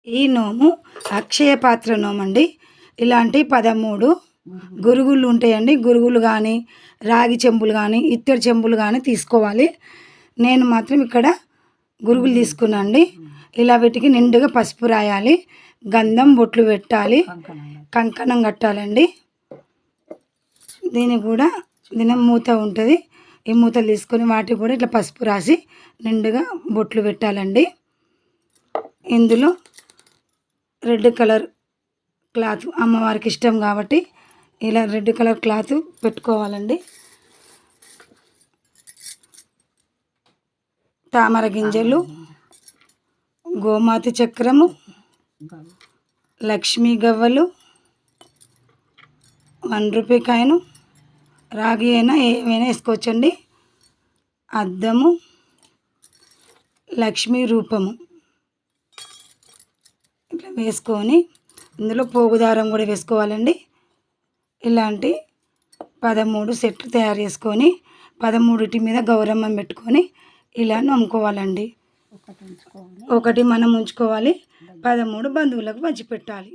ఈ నోము అక్షయ పాత్ర నోమండి. ఇలాంటి 13 గురుగులు ఉంటాయండి. గురుగులు కానీ రాగి చెంబులు కానీ ఇత్తడి చెంబులు కానీ తీసుకోవాలి. నేను మాత్రం ఇక్కడ గురుగులు తీసుకున్నాండి. ఇలా వీటికి నిండుగా పసుపు రాయాలి, గంధం బొట్లు పెట్టాలి, కంకణం కట్టాలండి. దీనికి కూడా మూత ఉంటుంది. ఈ మూతలు తీసుకొని వాటికి కూడా ఇట్లా పసుపు రాసి నిండుగా బొట్లు పెట్టాలండి. ఇందులో రెడ్ కలర్ క్లాత్ అమ్మవారికి ఇష్టం కాబట్టి ఇలా రెడ్ కలర్ క్లాత్ పెట్టుకోవాలండి. తామర గింజలు, గోమాత చక్రము, లక్ష్మీ గవ్వలు, 1 రూపాయి కాయను, రాగి అయినా ఏమైనా వేసుకోవచ్చండి. అద్దము, లక్ష్మీ రూపము ఇట్లా వేసుకొని ఇందులో పోగుదారం కూడా వేసుకోవాలండి. ఇలాంటి 13 సెట్లు తయారు చేసుకొని 13 మీద గౌరమ్మం పెట్టుకొని ఇలా నమ్ముకోవాలండి. ఒకటి మనం ఉంచుకోవాలి, 13 బంధువులకు పంచిపెట్టాలి.